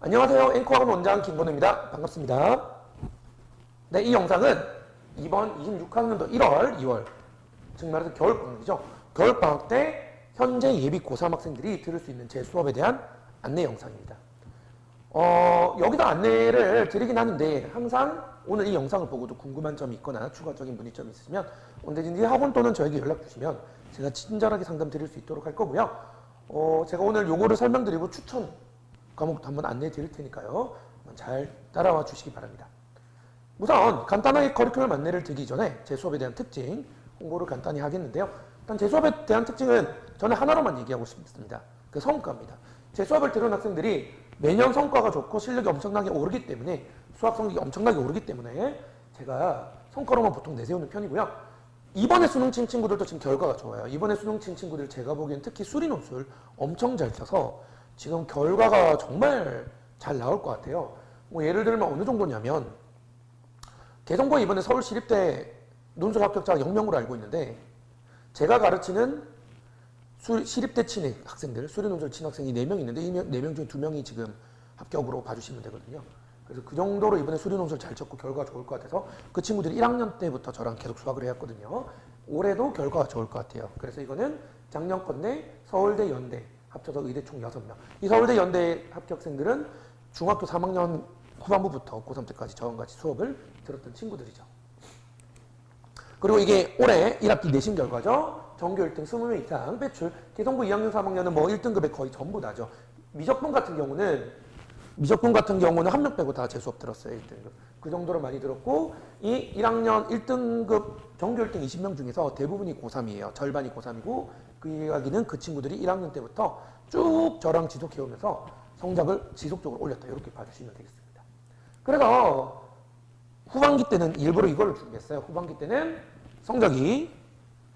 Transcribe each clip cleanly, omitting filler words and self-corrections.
안녕하세요. 앵커학원 원장 김건우입니다. 반갑습니다. 네, 이 영상은 이번 26학년도 1월, 2월, 즉 말해서 겨울방학이죠. 겨울방학 때 현재 예비 고3 학생들이 들을 수 있는 제 수업에 대한 안내 영상입니다. 여기서 안내를 드리긴 하는데 항상 오늘 이 영상을 보고도 궁금한 점이 있거나 추가적인 문의점이 있으시면 언제든지 학원 또는 저에게 연락 주시면 제가 친절하게 상담 드릴 수 있도록 할 거고요. 제가 오늘 요거를 설명드리고 추천 과목도 한번 안내해 드릴 테니까요. 잘 따라와 주시기 바랍니다. 우선 간단하게 커리큘럼 안내를 드리기 전에 제 수업에 대한 특징 홍보를 간단히 하겠는데요. 일단 제 수업에 대한 특징은 저는 하나로만 얘기하고 싶습니다. 그 성과입니다. 제 수업을 들은 학생들이 매년 성과가 좋고 실력이 엄청나게 오르기 때문에 수학 성적이 엄청나게 오르기 때문에 제가 성과로만 보통 내세우는 편이고요. 이번에 수능 친 친구들도 지금 결과가 좋아요. 이번에 수능 친 친구들 제가 보기엔 특히 수리 논술 엄청 잘 써서 지금 결과가 정말 잘 나올 것 같아요. 뭐 예를 들면 어느 정도냐면 개성고에 이번에 서울시립대 논술 합격자가 0명으로 알고 있는데 제가 가르치는 시립대 친학 학생들, 수리 논술 친학생이 4명 있는데 이 4명 중에 2명이 지금 합격으로 봐주시면 되거든요. 그래서 그 정도로 이번에 수리 논술 잘 쳤고 결과가 좋을 것 같아서 그 친구들이 1학년 때부터 저랑 계속 수학을 해왔거든요. 올해도 결과가 좋을 것 같아요. 그래서 이거는 작년 건데 서울대, 연대 합쳐서 의대 총 6명. 이 서울대, 연대 합격생들은 중학교 3학년 후반부부터 고3 때까지 저와 같이 수업을 들었던 친구들이죠. 그리고 이게 올해 1학기 내신 결과죠. 전교 1등 20명 이상 배출. 개성고 2학년, 3학년은 뭐 1등급에 거의 전부 다죠. 미적분 같은 경우는 한 명 빼고 다 제 수업 들었어요. 1등급. 그 정도로 많이 들었고 이 1학년 1등급 전교 1등 20명 중에서 대부분이 고3이에요. 절반이 고3이고 그 이야기는 그 친구들이 1학년 때부터 쭉 저랑 지속해오면서 성적을 지속적으로 올렸다. 이렇게 봐주시면 되겠습니다. 그래서 후반기 때는 일부러 이거를 준비했어요. 후반기 때는 성적이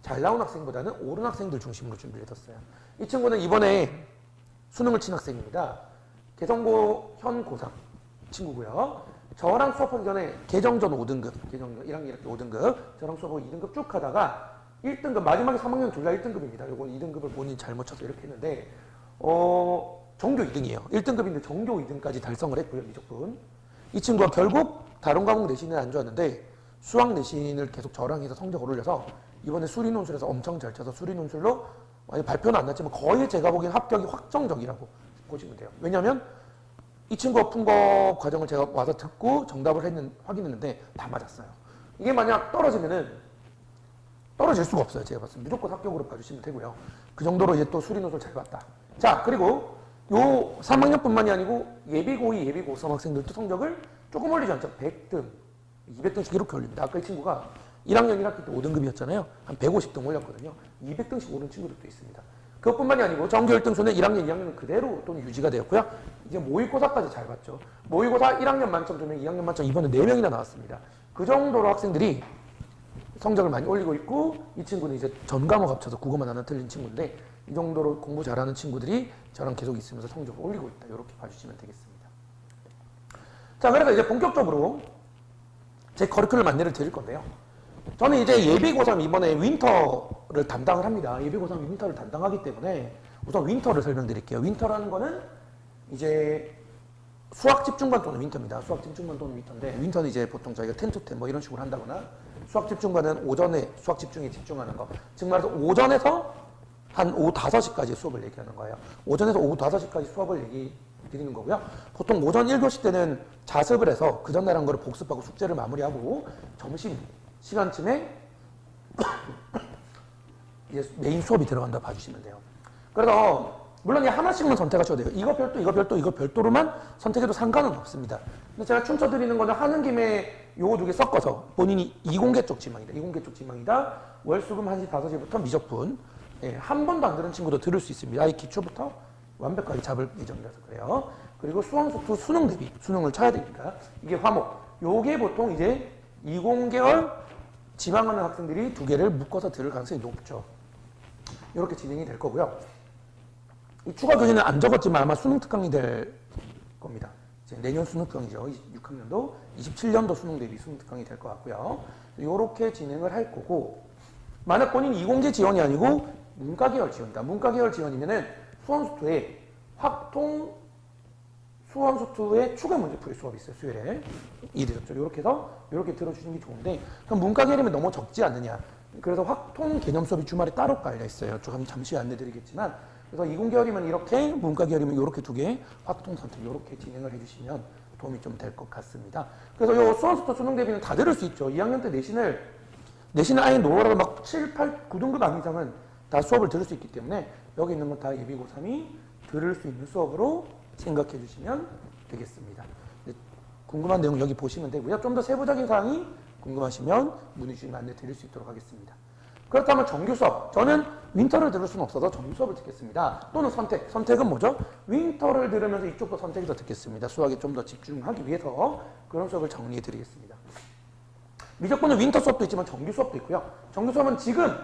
잘 나온 학생보다는 오른 학생들 중심으로 준비를 해뒀어요. 이 친구는 이번에 수능을 친 학생입니다. 개성고 현 고3 친구고요. 저랑 수업하기 전에 개정전 5등급, 개정전 1학년 이렇게 5등급, 저랑 수업하고 2등급 쭉 하다가 1등급, 마지막에 3학년 둘 다 1등급입니다. 요건 2등급을 본인이 잘못 쳐서 이렇게 했는데, 전교 2등이에요. 1등급인데 전교 2등까지 달성을 했고요, 미적분. 이 친구가 결국 다른 과목 내신은 안 좋았는데, 수학 내신을 계속 저랑 해서 성적을 올려서, 이번에 수리 논술에서 엄청 잘 쳐서 수리 논술로, 발표는 안 났지만 거의 제가 보기엔 합격이 확정적이라고 보시면 돼요. 왜냐면, 이 친구가 푼 거 과정을 제가 와서 듣고 정답을 확인했는데 다 맞았어요. 이게 만약 떨어질 수가 없어요. 제가 봤을 때 무조건 합격으로 봐주시면 되고요. 그 정도로 이제 또 수리 논술 잘 봤다. 자, 그리고 요 3학년뿐만이 아니고 예비고2, 예비고3 학생들도 성적을 조금 올리지 않죠. 100등, 200등씩 이렇게 올립니다. 아까 이 친구가 1학년 1학기 때 5등급이었잖아요. 한 150등 올렸거든요. 200등씩 오른 친구들도 있습니다. 그것뿐만이 아니고 전교 1등수는 1학년, 2학년은 그대로 또는 유지가 되었고요. 이제 모의고사까지 잘 봤죠. 모의고사 1학년 만점 2명, 2학년 만점 이번에 4명이나 나왔습니다. 그 정도로 학생들이 성적을 많이 올리고 있고 이 친구는 이제 전 과목 합쳐서 국어만 하나 틀린 친구인데 이 정도로 공부 잘하는 친구들이 저랑 계속 있으면서 성적을 올리고 있다. 이렇게 봐주시면 되겠습니다. 자, 그래서 이제 본격적으로 제 커리큘럼 안내를 드릴 건데요. 저는 이제 예비고3 이번에 윈터를 담당을 합니다. 예비고3 윈터를 담당하기 때문에 우선 윈터를 설명드릴게요. 윈터라는 거는 이제 수학 집중반 또는 윈터입니다. 수학 집중반 또는 윈터인데 윈터는 이제 보통 저희가 10to 10 뭐 이런 식으로 한다거나 수학 집중반은 오전에 수학 집중에 집중하는 거. 즉 말해서 오전에서 한 오후 5시까지 수업을 얘기하는 거예요. 오전에서 오후 5시까지 수업을 얘기 드리는 거고요. 보통 오전 1교시 때는 자습을 해서 그 전날 한 거를 복습하고 숙제를 마무리하고 점심 시간쯤에 이제 메인 수업이 들어간다고 봐주시면 돼요. 그래서 물론 하나씩만 선택하셔도 돼요. 이거 별도, 이거 별도, 이거 별도로만 선택해도 상관은 없습니다. 근데 제가 춤춰드리는 거는 하는 김에 요거 2개 섞어서 본인이 이공계 쪽 지망이다. 이공계 쪽 지망이다. 월수금 1시, 5시부터 미적분. 예, 한 번도 안 들은 친구도 들을 수 있습니다. 아예 기초부터 완벽하게 잡을 예정이라서 그래요. 그리고 수험수투 수능 대비, 수능을 쳐야 되니까. 이게 화목. 요게 보통 이제 이공계열 지망하는 학생들이 2개를 묶어서 들을 가능성이 높죠. 이렇게 진행이 될 거고요. 이 추가 교재는 안 적었지만 아마 수능 특강이 될 겁니다. 이제 내년 수능 특강이죠. 26학년도, 27년도 수능 대비 수능 특강이 될 것 같고요. 이렇게 진행을 할 거고, 만약 본인이 이공계 지원이 아니고 문과계열 지원이다. 문과계열 지원이면은 수험수투에 확통 수원수투의 추가 문제풀이 수업이 있어요. 수요일에. 이해되셨죠? 이렇게 해서 이렇게 들어주시는 게 좋은데 그럼 문과 개념이 너무 적지 않느냐. 그래서 확통 개념 수업이 주말에 따로 깔려 있어요. 좀 잠시 안내드리겠지만 그래서 이공계열이면 이렇게 문과 계열이면 이렇게 두 개, 확통 선택 이렇게 진행을 해주시면 도움이 좀 될 것 같습니다. 그래서 요 수원수투 수능 대비는 다 들을 수 있죠. 2학년 때 내신을 아예 노라고 막 7, 8, 9등급 아닌 이상은 다 수업을 들을 수 있기 때문에 여기 있는 건 다 예비 고3이 들을 수 있는 수업으로 생각해 주시면 되겠습니다. 궁금한 내용 여기 보시면 되고요. 좀 더 세부적인 사항이 궁금하시면 문의 주시면 안내 드릴 수 있도록 하겠습니다. 그렇다면 정규 수업. 저는 윈터를 들을 수는 없어서 정규 수업을 듣겠습니다. 또는 선택. 선택은 뭐죠? 윈터를 들으면서 이쪽도 선택해서 듣겠습니다. 수학에 좀 더 집중하기 위해서 그런 수업을 정리해 드리겠습니다. 미적분은 윈터 수업도 있지만 정규 수업도 있고요. 정규 수업은 지금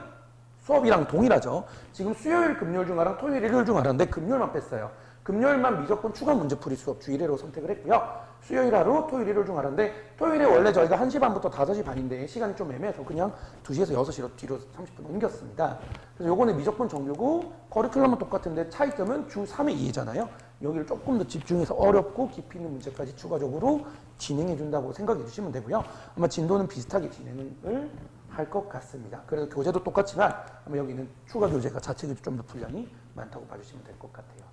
수업이랑 동일하죠. 지금 수요일, 금요일 중 하나랑 토요일, 일요일 중 하나인데 금요일만 뺐어요. 금요일만 미적분 추가 문제풀이 수업 주 1회로 선택을 했고요. 수요일 하루, 토요일, 일요일 중 하나인데 토요일에 원래 저희가 1시 반부터 5시 반인데 시간이 좀 애매해서 그냥 2시에서 6시로 뒤로 30분 옮겼습니다. 그래서 요거는 미적분 정규고 커리큘럼은 똑같은데 차이점은 주 3회 2회잖아요. 여기를 조금 더 집중해서 어렵고 깊이 있는 문제까지 추가적으로 진행해 준다고 생각해 주시면 되고요. 아마 진도는 비슷하게 진행을 할 것 같습니다. 그래서 교재도 똑같지만 아마 여기는 추가 교재가 자체 교재 좀 더 분량이 많다고 봐주시면 될 것 같아요.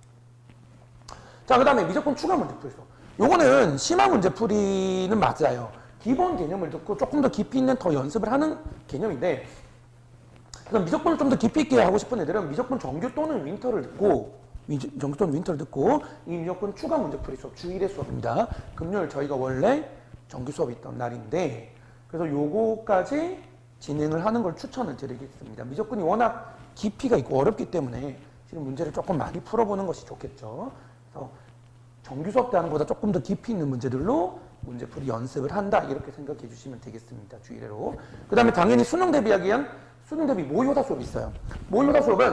자, 그 다음에 미적분 추가 문제풀이 수업. 요거는 심화 문제풀이는 맞아요. 기본 개념을 듣고 조금 더 깊이 있는 더 연습을 하는 개념인데 그럼 미적분을 좀 더 깊이 있게 하고 싶은 애들은 미적분 정규 또는 윈터를 듣고 정규 또는 윈터를 듣고 이 미적분 추가 문제풀이 수업 주 1회 수업입니다. 금요일 저희가 원래 정규 수업이 있던 날인데 그래서 요거까지 진행을 하는 걸 추천을 드리겠습니다. 미적분이 워낙 깊이가 있고 어렵기 때문에 지금 문제를 조금 많이 풀어보는 것이 좋겠죠. 그래서 정규 수업 때 하는 것보다 조금 더 깊이 있는 문제들로 문제풀이 연습을 한다 이렇게 생각해 주시면 되겠습니다. 주 1회로. 그 다음에 당연히 수능 대비하기 위한 수능 대비 모의고사 수업이 있어요. 모의고사 수업은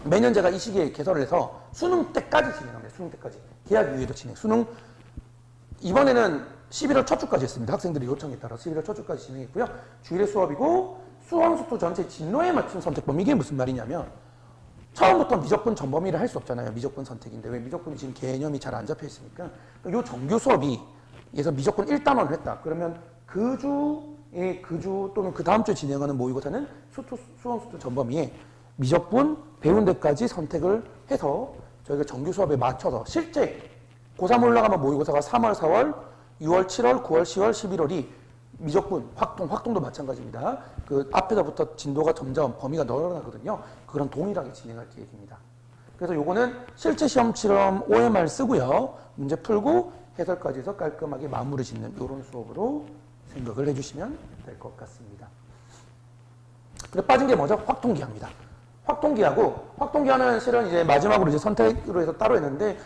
매년 제가 이 시기에 개설을 해서 수능 때까지 진행합니다. 수능 때까지. 계약 이후에도 진행. 수능 이번에는 11월 첫 주까지 했습니다. 학생들이 요청에 따라 11월 첫 주까지 진행했고요. 주 1회 수업이고 수험수투 전체 진로에 맞춘 선택법. 이게 무슨 말이냐면 처음부터 미적분 전범위를 할 수 없잖아요. 미적분 선택인데 왜 미적분이 지금 개념이 잘 안 잡혀 있으니까 요 정규 수업이 예서 미적분 1단원을 했다. 그러면 그 주 또는 그 다음 주에 진행하는 모의고사는 수험수투 전범위에 미적분 배운 데까지 선택을 해서 저희가 정규 수업에 맞춰서 실제 고3 올라가면 모의고사가 3월, 4월, 6월, 7월, 9월, 10월, 11월이 미적분, 확통도 마찬가지입니다. 그 앞에서부터 진도가 점점 범위가 늘어나거든요. 그런 동일하게 진행할 계획입니다. 그래서 요거는 실제 시험처럼 OMR 쓰고요. 문제 풀고 해설까지 해서 깔끔하게 마무리 짓는 이런 수업으로 생각을 해주시면 될 것 같습니다. 근데 빠진 게 뭐죠? 확통기하입니다. 확통기하는 실은 이제 마지막으로 이제 선택으로 해서 따로 했는데,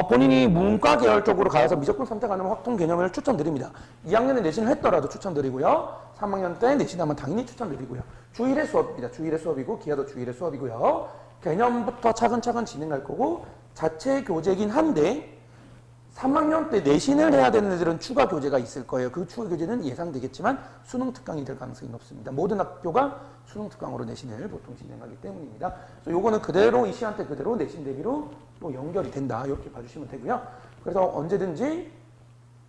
본인이 문과 계열 쪽으로 가서 미적분 선택하는 확통 개념을 추천드립니다. 2학년에 내신을 했더라도 추천드리고요. 3학년 때 내신하면 당연히 추천드리고요. 주 1회 수업입니다. 주 1회 수업이고, 기하도 주 1회 수업이고요. 개념부터 차근차근 진행할 거고, 자체 교재이긴 한데, 3학년 때 내신을 해야 되는 애들은 추가 교재가 있을 거예요. 그 추가 교재는 예상되겠지만 수능 특강이 될 가능성이 높습니다. 모든 학교가 수능 특강으로 내신을 보통 진행하기 때문입니다. 그래서 요거는 그대로 이 시간대 그대로 내신 대비로 또 연결이 된다. 이렇게 봐주시면 되고요. 그래서 언제든지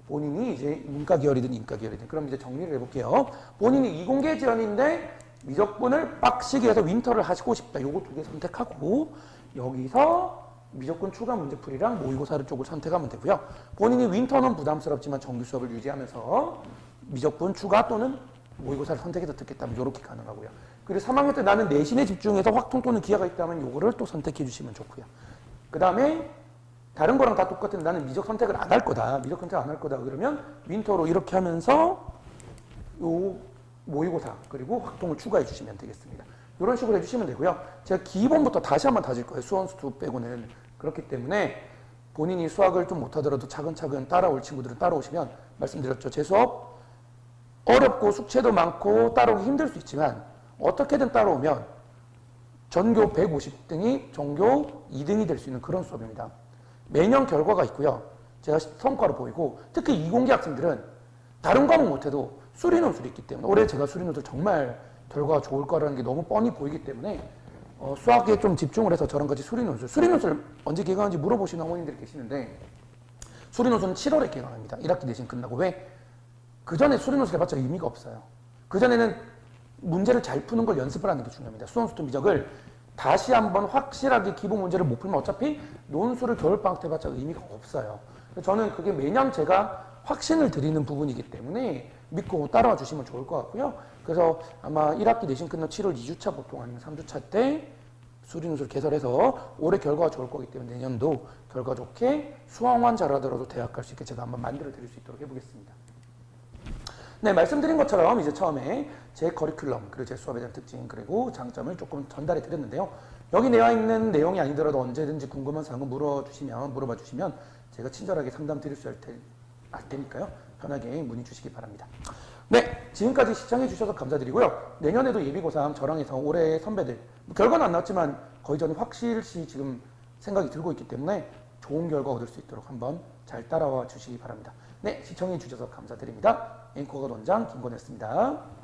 본인이 이제 문과 계열이든 인과 계열이든 그럼 이제 정리를 해볼게요. 본인이 이공계 지원인데 미적분을 빡시게 해서 윈터를 하시고 싶다. 요거 두 개 선택하고 여기서 미적분 추가 문제풀이랑 모의고사 쪽을 선택하면 되고요. 본인이 윈터는 부담스럽지만 정규 수업을 유지하면서 미적분 추가 또는 모의고사를 선택해서 듣겠다면 이렇게 가능하고요. 그리고 3학년 때 나는 내신에 집중해서 확통 또는 기하가 있다면 요거를 또 선택해 주시면 좋고요. 그 다음에 다른 거랑 다 똑같은 나는 미적 선택을 안 할 거다. 미적 선택 안 할 거다. 그러면 윈터로 이렇게 하면서 요 모의고사 그리고 확통을 추가해 주시면 되겠습니다. 이런 식으로 해주시면 되고요. 제가 기본부터 다시 한번 다질 거예요. 수원수투 빼고는. 그렇기 때문에 본인이 수학을 좀 못하더라도 차근차근 따라올 친구들은 따라오시면 말씀드렸죠. 제 수업 어렵고 숙제도 많고 따라오기 힘들 수 있지만 어떻게든 따라오면 전교 150등이 전교 2등이 될 수 있는 그런 수업입니다. 매년 결과가 있고요. 제가 성과로 보이고 특히 이공계 학생들은 다른 과목 못해도 수리논술이 있기 때문에 올해 제가 수리논술 정말 결과가 좋을 거라는 게 너무 뻔히 보이기 때문에 수학에 좀 집중을 해서 저랑 같이 수리논술 언제 개강하는지 물어보시는 어머님들이 계시는데 수리노수는 7월에 개강합니다. 1학기 내신 끝나고. 왜? 그 전에 수리노수를 해봤자 의미가 없어요. 그 전에는 문제를 잘 푸는 걸 연습을 하는 게 중요합니다. 수원수통 미적을 다시 한번 확실하게 기본 문제를 못 풀면 어차피 논술을 겨울방학 때 해봤자 의미가 없어요. 저는 그게 매년 제가 확신을 드리는 부분이기 때문에 믿고 따라와 주시면 좋을 것 같고요. 그래서 아마 1학기 내신 끝나고 7월 2주차 보통 아니면 3주차 때 수리논술 개설해서 올해 결과가 좋을 거기 때문에 내년도 결과 좋게 수학만 잘하더라도 대학 갈 수 있게 제가 한번 만들어 드릴 수 있도록 해보겠습니다. 네, 말씀드린 것처럼 이제 처음에 제 커리큘럼, 그리고 제 수업에 대한 특징, 그리고 장점을 조금 전달해 드렸는데요. 여기 나와 있는 내용이 아니더라도 언제든지 궁금한 사항을 물어봐 주시면 제가 친절하게 상담 드릴 수 있을 테니까요. 편하게 문의 주시기 바랍니다. 네, 지금까지 시청해 주셔서 감사드리고요. 내년에도 예비고3 저랑 해서 올해 선배들, 결과는 안 나왔지만 거의 저는 확실시 지금 생각이 들고 있기 때문에 좋은 결과 얻을 수 있도록 한번 잘 따라와 주시기 바랍니다. 네, 시청해 주셔서 감사드립니다. 앵커가 원장 김건혜였습니다.